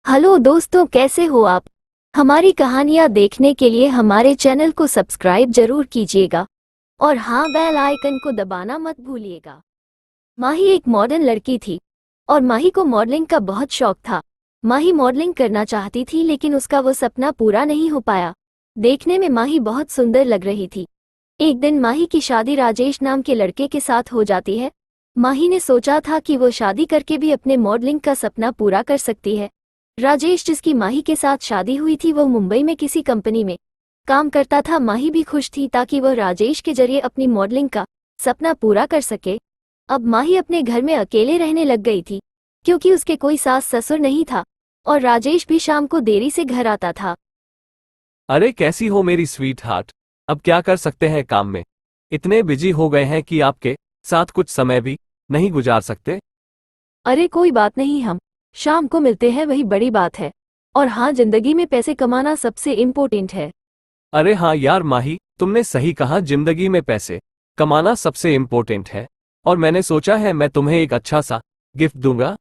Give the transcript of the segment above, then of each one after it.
Hello दोस्तों, कैसे हो आप। हमारी कहानियाँ देखने के लिए हमारे चैनल को सब्सक्राइब जरूर कीजिएगा और हाँ, बेल आइकन को दबाना मत भूलिएगा। माही एक मॉडर्न लड़की थी और माही को मॉडलिंग का बहुत शौक था। माही मॉडलिंग करना चाहती थी लेकिन उसका वो सपना पूरा नहीं हो पाया। देखने में माही बहुत सुंदर लग रही थी। एक दिन माही की शादी राजेश नाम के लड़के के साथ हो जाती है। माही ने सोचा था कि वो शादी करके भी अपने मॉडलिंग का सपना पूरा कर सकती है। राजेश, जिसकी माही के साथ शादी हुई थी, वो मुंबई में किसी कंपनी में काम करता था। माही भी खुश थी ताकि वह राजेश के जरिए अपनी मॉडलिंग का सपना पूरा कर सके। अब माही अपने घर में अकेले रहने लग गई थी क्योंकि उसके कोई सास ससुर नहीं था और राजेश भी शाम को देरी से घर आता था। अरे कैसी हो मेरी स्वीट हार्ट। अब क्या कर सकते हैं, काम में इतने बिजी हो गए हैं कि आपके साथ कुछ समय भी नहीं गुजार सकते। अरे कोई बात नहीं, हम शाम को मिलते हैं, वही बड़ी बात है। और हाँ, जिंदगी में पैसे कमाना सबसे इम्पोर्टेंट है। अरे हाँ यार माही, तुमने सही कहा, जिंदगी में पैसे कमाना सबसे इम्पोर्टेंट है। और मैंने सोचा है मैं तुम्हें एक अच्छा सा गिफ्ट दूंगा।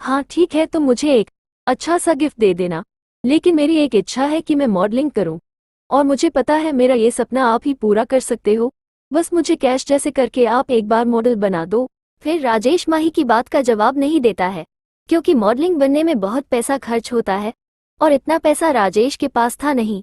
हाँ ठीक है, तुम मुझे एक अच्छा सा गिफ्ट दे देना। लेकिन मेरी एक इच्छा है कि मैं मॉडलिंग करूं और मुझे पता है मेरा ये सपना आप ही पूरा कर सकते हो। बस मुझे कैश जैसे करके आप एक बार मॉडल बना दो। फिर राजेश माही की बात का जवाब नहीं देता है क्योंकि मॉडलिंग बनने में बहुत पैसा खर्च होता है और इतना पैसा राजेश के पास था नहीं।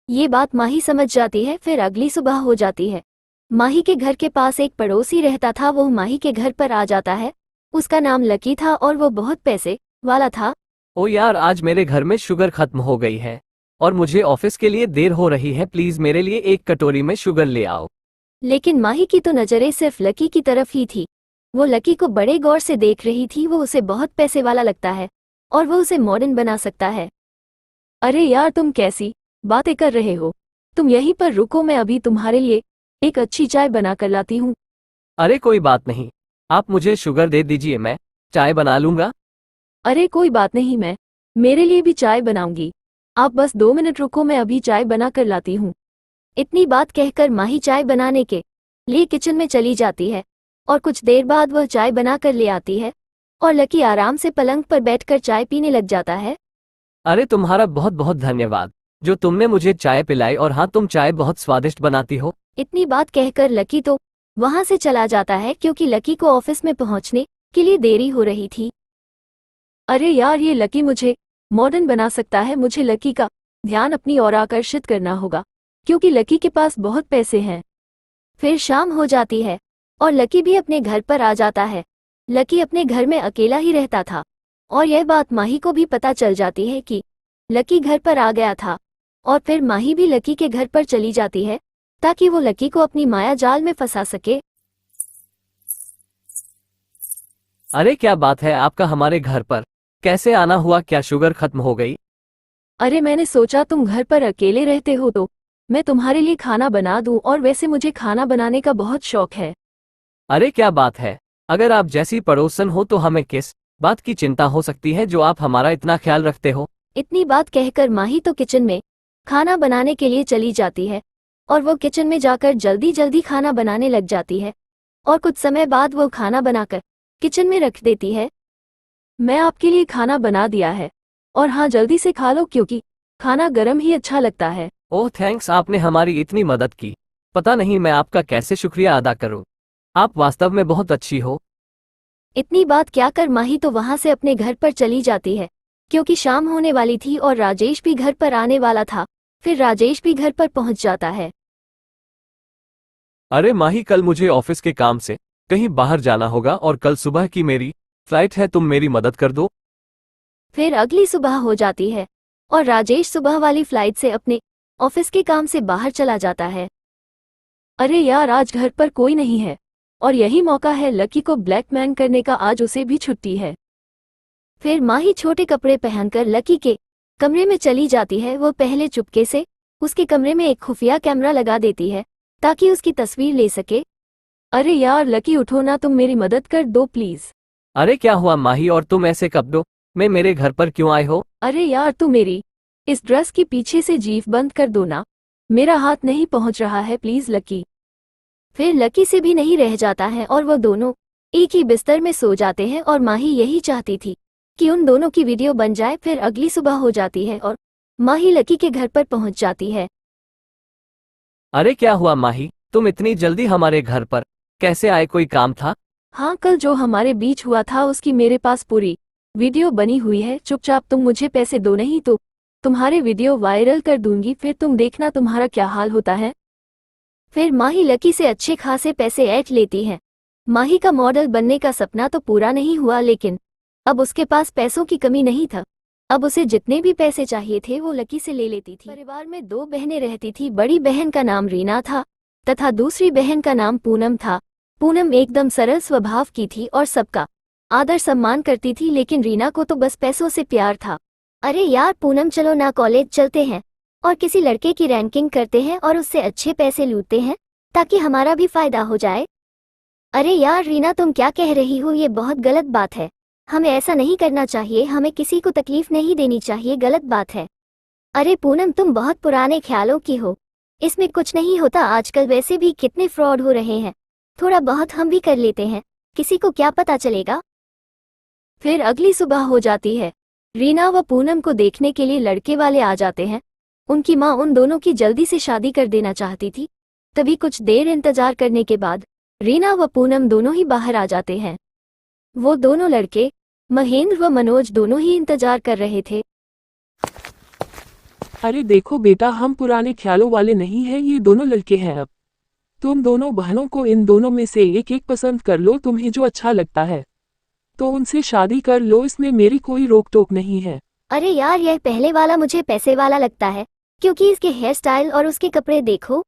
ये बात माही समझ जाती है। फिर अगली सुबह हो जाती है। माही के घर के पास एक पड़ोसी रहता था। वो माही के घर पर आ जाता है। उसका नाम लकी था और वो बहुत पैसे वाला था। ओ यार, आज मेरे घर में शुगर खत्म हो गई है और मुझे ऑफिस के लिए देर हो रही है। प्लीज मेरे लिए एक कटोरी में शुगर ले आओ। लेकिन माही की तो नजरें सिर्फ लकी की तरफ ही थी। वो लकी को बड़े गौर से देख रही थी। वो उसे बहुत पैसे वाला लगता है और वो उसे मॉडर्न बना सकता है। अरे यार, तुम कैसी बातें कर रहे हो। तुम यहीं पर रुको, मैं अभी तुम्हारे लिए एक अच्छी चाय बना कर लाती हूँ। अरे कोई बात नहीं, आप मुझे शुगर दे दीजिए, मैं चाय बना लूंगा। अरे कोई बात नहीं, मैं मेरे लिए भी चाय बनाऊंगी। आप बस 2 मिनट रुको, मैं अभी चाय बना कर लाती हूँ। इतनी बात कहकर माही चाय बनाने के लिए किचन में चली जाती है और कुछ देर बाद वह चाय बना कर ले आती है और लकी आराम से पलंग पर बैठकर चाय पीने लग जाता है। अरे तुम्हारा बहुत बहुत धन्यवाद जो तुमने मुझे चाय पिलाई, और हाँ, तुम चाय बहुत स्वादिष्ट बनाती हो। इतनी बात कहकर लकी तो वहां से चला जाता है क्योंकि लकी को ऑफिस में पहुंचने के लिए देरी हो रही थी। अरे यार, ये लकी मुझे मॉडर्न बना सकता है। मुझे लकी का ध्यान अपनी ओर आकर्षित करना होगा क्योंकि लकी के पास बहुत पैसे हैं। फिर शाम हो जाती है और लकी भी अपने घर पर आ जाता है। लकी अपने घर में अकेला ही रहता था और यह बात माही को भी पता चल जाती है कि लकी घर पर आ गया था। और फिर माही भी लकी के घर पर चली जाती है ताकि वो लकी को अपनी माया जाल में फंसा सके। अरे क्या बात है, आपका हमारे घर पर कैसे आना हुआ? क्या शुगर खत्म हो गई? अरे मैंने सोचा तुम घर पर अकेले रहते हो तो मैं तुम्हारे लिए खाना बना दूं, और वैसे मुझे खाना बनाने का बहुत शौक है। अरे क्या बात है, अगर आप जैसी पड़ोसन हो तो हमें किस बात की चिंता हो सकती है जो आप हमारा इतना ख्याल रखते हो। इतनी बात कहकर माही तो किचन में खाना बनाने के लिए चली जाती है और वो किचन में जाकर जल्दी जल्दी खाना बनाने लग जाती है और कुछ समय बाद वो खाना बनाकर किचन में रख देती है। मैं आपके लिए खाना बना दिया है और हाँ, जल्दी से खा लो क्योंकि खाना गर्म ही अच्छा लगता है। ओह थैंक्स, आपने हमारी इतनी मदद की। पता नहीं मैं आपका कैसे शुक्रिया अदा करूं। आप वास्तव में बहुत अच्छी हो। इतनी बात क्या कर माही तो वहां से अपने घर पर चली जाती है क्योंकि शाम होने वाली थी और राजेश भी घर पर आने वाला था। फिर राजेश भी घर पर पहुंच जाता है। अरे माही, कल मुझे ऑफिस के काम से कहीं बाहर जाना होगा और कल सुबह की मेरी फ्लाइट है, तुम मेरी मदद कर दो। फिर अगली सुबह हो जाती है और राजेश सुबह वाली फ्लाइट से अपने ऑफिस के काम से बाहर चला जाता है। अरे यार, आज घर पर कोई नहीं है और यही मौका है लकी को ब्लैकमेल करने का। आज उसे भी छुट्टी है। फिर माही छोटे कपड़े पहनकर लकी के कमरे में चली जाती है। वो पहले चुपके से उसके कमरे में एक खुफिया कैमरा लगा देती है ताकि उसकी तस्वीर ले सके। अरे यार लकी, उठो ना, तुम मेरी मदद कर दो प्लीज। अरे क्या हुआ माही, और तुम ऐसे कपड़ों में मेरे घर पर क्यों आए हो? अरे यार, तू मेरी इस ड्रेस के पीछे से जीभ बंद कर दो ना, मेरा हाथ नहीं पहुंच रहा है, प्लीज लकी। फिर लकी से भी नहीं रह जाता है और वो दोनों एक ही बिस्तर में सो जाते हैं और माही यही चाहती थी कि उन दोनों की वीडियो बन जाए। फिर अगली सुबह हो जाती है और माही लकी के घर पर पहुंच जाती है। अरे क्या हुआ माही, तुम इतनी जल्दी हमारे घर पर कैसे आए, कोई काम था? हाँ, कल जो हमारे बीच हुआ था उसकी मेरे पास पूरी वीडियो बनी हुई है। चुपचाप तुम मुझे पैसे दो, नहीं तो तुम्हारे वीडियो वायरल कर दूंगी, फिर तुम देखना तुम्हारा क्या हाल होता है। फिर माही लकी से अच्छे खासे पैसे ऐंठ लेती है। माही का मॉडल बनने का सपना तो पूरा नहीं हुआ, लेकिन अब उसके पास पैसों की कमी नहीं था। अब उसे जितने भी पैसे चाहिए थे वो लकी से ले लेती थी। परिवार में दो बहनें रहती थी। बड़ी बहन का नाम रीना था तथा दूसरी बहन का नाम पूनम था। पूनम एकदम सरल स्वभाव की थी और सबका आदर सम्मान करती थी, लेकिन रीना को तो बस पैसों से प्यार था। अरे यार पूनम, चलो ना कॉलेज चलते हैं और किसी लड़के की रैंकिंग करते हैं और उससे अच्छे पैसे लूटते हैं ताकि हमारा भी फायदा हो जाए। अरे यार रीना, तुम क्या कह रही हो? ये बहुत गलत बात है। हमें ऐसा नहीं करना चाहिए, हमें किसी को तकलीफ नहीं देनी चाहिए, गलत बात है। अरे पूनम, तुम बहुत पुराने ख्यालों की हो, इसमें कुछ नहीं होता। आजकल वैसे भी कितने फ्रॉड हो रहे हैं, थोड़ा बहुत हम भी कर लेते हैं, किसी को क्या पता चलेगा। फिर अगली सुबह हो जाती है। रीना व पूनम को देखने के लिए लड़के वाले आ जाते हैं। उनकी माँ उन दोनों की जल्दी से शादी कर देना चाहती थी। तभी कुछ देर इंतजार करने के बाद रीना व पूनम दोनों ही बाहर आ जाते हैं। वो दोनों लड़के महेंद्र व मनोज दोनों ही इंतजार कर रहे थे। अरे देखो बेटा, हम पुराने ख्यालों वाले नहीं हैं, ये दोनों लड़के हैं। अब तुम दोनों बहनों को इन दोनों में से एक एक पसंद कर लो, तुम्हें जो अच्छा लगता है तो उनसे शादी कर लो, इसमें मेरी कोई रोक टोक नहीं है। अरे यार, यह पहले वाला मुझे पैसे वाला लगता है, क्योंकि इसके हेयर स्टाइल और उसके कपड़े देखो।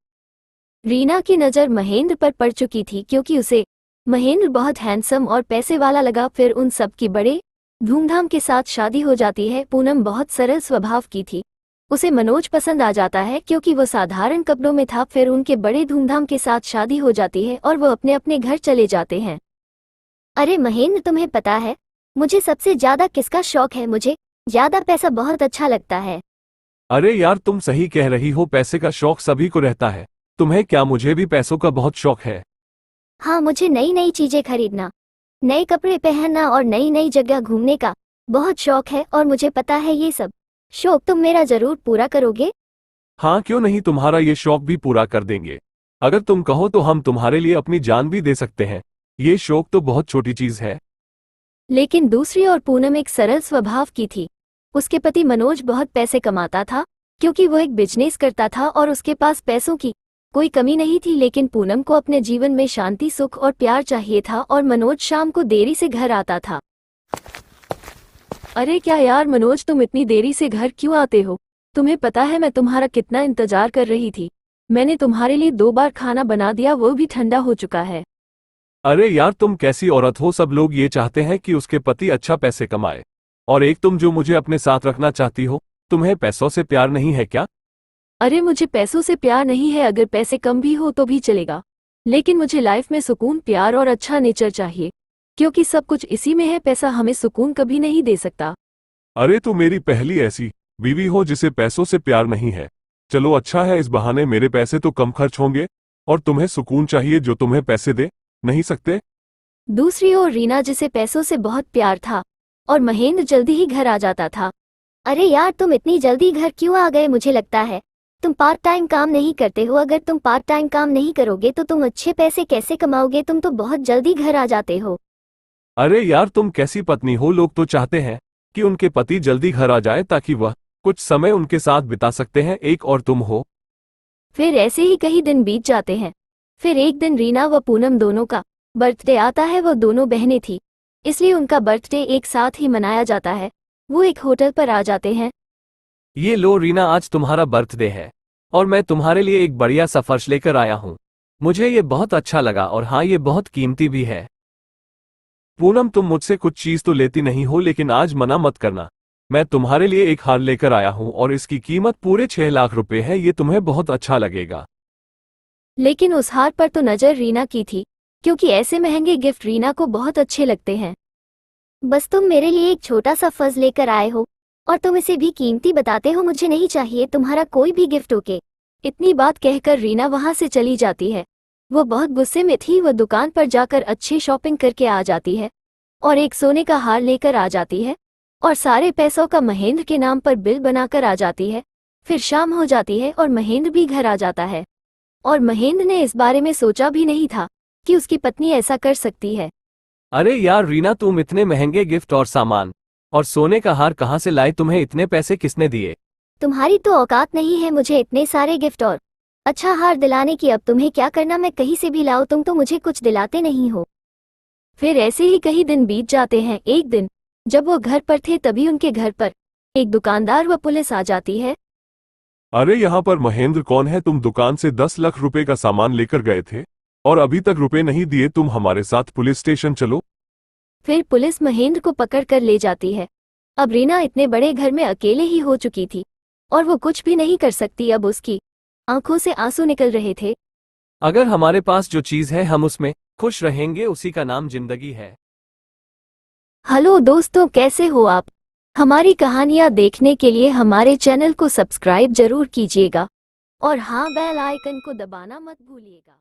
रीना की नज़र महेंद्र पर पड़ चुकी थी, क्योंकि उसे महेंद्र बहुत हैंडसम और पैसे वाला लगा। फिर उन सब की बड़े धूमधाम के साथ शादी हो जाती है। पूनम बहुत सरल स्वभाव की थी, उसे मनोज पसंद आ जाता है क्योंकि वो साधारण कपड़ों में था। फिर उनके बड़े धूमधाम के साथ शादी हो जाती है और वो अपने अपने घर चले जाते हैं। अरे महेंद्र, तुम्हें पता है मुझे सबसे ज्यादा किसका शौक है? मुझे ज्यादा पैसा बहुत अच्छा लगता है। अरे यार तुम सही कह रही हो, पैसे का शौक सभी को रहता है। तुम्हें क्या? मुझे भी पैसों का बहुत शौक है। हाँ, मुझे नई नई चीजें खरीदना, नए कपड़े पहनना और नई नई जगह घूमने का बहुत शौक है, और मुझे पता है ये सब शौक तुम मेरा जरूर पूरा करोगे। हाँ क्यों नहीं, तुम्हारा ये शौक भी पूरा कर देंगे। अगर तुम कहो तो हम तुम्हारे लिए अपनी जान भी दे सकते हैं। ये शौक तो बहुत छोटी चीज है। लेकिन दूसरी ओर पूनम एक सरल स्वभाव की थी। उसके पति मनोज बहुत पैसे कमाता था, क्योंकि वो एक बिजनेस करता था और उसके पास पैसों की कोई कमी नहीं थी। लेकिन पूनम को अपने जीवन में शांति, सुख और प्यार चाहिए था, और मनोज शाम को देरी से घर आता था। अरे क्या यार मनोज, तुम इतनी देरी से घर क्यों आते हो? तुम्हें पता है मैं तुम्हारा कितना इंतजार कर रही थी। मैंने तुम्हारे लिए 2 बार खाना बना दिया, वो भी ठंडा हो चुका है। अरे यार तुम कैसी औरत हो, सब लोग ये चाहते हैं कि उसके पति अच्छा पैसे कमाए, और एक तुम जो मुझे अपने साथ रखना चाहती हो। तुम्हें पैसों से प्यार नहीं है क्या? अरे मुझे पैसों से प्यार नहीं है, अगर पैसे कम भी हो तो भी चलेगा, लेकिन मुझे लाइफ में सुकून, प्यार और अच्छा नेचर चाहिए, क्योंकि सब कुछ इसी में है। पैसा हमें सुकून कभी नहीं दे सकता। अरे तू मेरी पहली ऐसी बीवी हो जिसे पैसों से प्यार नहीं है। चलो अच्छा है, इस बहाने मेरे पैसे तो कम खर्च होंगे, और तुम्हें सुकून चाहिए जो तुम्हें पैसे दे नहीं सकते। दूसरी ओर रीना, जिसे पैसों से बहुत प्यार था, और महेंद्र जल्दी ही घर आ जाता था। अरे यार, तुम इतनी जल्दी घर क्यों आ गए? मुझे लगता है तुम पार्ट टाइम काम नहीं करते हो। अगर तुम पार्ट टाइम काम नहीं करोगे तो तुम अच्छे पैसे कैसे कमाओगे? तुम तो बहुत जल्दी घर आ जाते हो। अरे यार तुम कैसी पत्नी हो, लोग तो चाहते हैं कि उनके पति जल्दी घर आ जाए ताकि वह कुछ समय उनके साथ बिता सकते हैं, एक और तुम हो। फिर ऐसे ही कई दिन बीत जाते हैं। फिर एक दिन रीना व पूनम दोनों का बर्थडे आता है। वो दोनों बहनें थी, इसलिए उनका बर्थडे एक साथ ही मनाया जाता है। वो एक होटल पर आ जाते हैं। ये लो रीना, आज तुम्हारा बर्थडे है और मैं तुम्हारे लिए एक बढ़िया सा फर्श लेकर आया हूँ। मुझे ये बहुत अच्छा लगा, और हाँ ये बहुत कीमती भी है। पूनम तुम मुझसे कुछ चीज तो लेती नहीं हो, लेकिन आज मना मत करना। मैं तुम्हारे लिए एक हार लेकर आया हूँ और इसकी कीमत पूरे 6 लाख रुपए है। ये तुम्हें बहुत अच्छा लगेगा। लेकिन उस हार पर तो नजर रीना की थी, क्योंकि ऐसे महंगे गिफ्ट रीना को बहुत अच्छे लगते हैं। बस तुम मेरे लिए एक छोटा सा फर्ज लेकर आए हो और तुम इसे भी कीमती बताते हो। मुझे नहीं चाहिए तुम्हारा कोई भी गिफ्ट। ओके। इतनी बात कहकर रीना वहां से चली जाती है। वो बहुत गुस्से में थी। वह दुकान पर जाकर अच्छी शॉपिंग करके आ जाती है और एक सोने का हार लेकर आ जाती है। और सारे पैसों का महेंद्र के नाम पर बिल बनाकर आ जाती है। फिर शाम हो जाती है और महेंद्र भी घर आ जाता है। और महेंद्र ने इस बारे में सोचा भी नहीं था कि उसकी पत्नी ऐसा कर सकती है। अरे यार रीना, तुम इतने महंगे गिफ्ट और सामान और सोने का हार कहाँ से लाई? तुम्हें इतने पैसे किसने दिए? तुम्हारी तो औकात नहीं है मुझे इतने सारे गिफ्ट और अच्छा हार दिलाने की। अब तुम्हें क्या करना, मैं कहीं से भी लाऊं, तुम तो मुझे कुछ दिलाते नहीं हो। फिर ऐसे ही कई दिन बीत जाते हैं। एक दिन जब वो घर पर थे तभी उनके घर पर एक दुकानदार व पुलिस आ जाती है। अरे यहाँ पर महेंद्र कौन है? तुम दुकान से 10 लाख रुपए का सामान लेकर गए थे और अभी तक रुपए नहीं दिए। तुम हमारे साथ पुलिस स्टेशन चलो। फिर पुलिस महेंद्र को पकड़ कर ले जाती है। अब रीना इतने बड़े घर में अकेले ही हो चुकी थी और वो कुछ भी नहीं कर सकती। अब उसकी आंखों से आंसू निकल रहे थे। अगर हमारे पास जो चीज है हम उसमें खुश रहेंगे, उसी का नाम जिंदगी है। हेलो दोस्तों, कैसे हो आप? हमारी कहानियाँ देखने के लिए हमारे चैनल को सब्सक्राइब जरूर कीजिएगा और हाँ, बेल आइकन को दबाना मत भूलिएगा।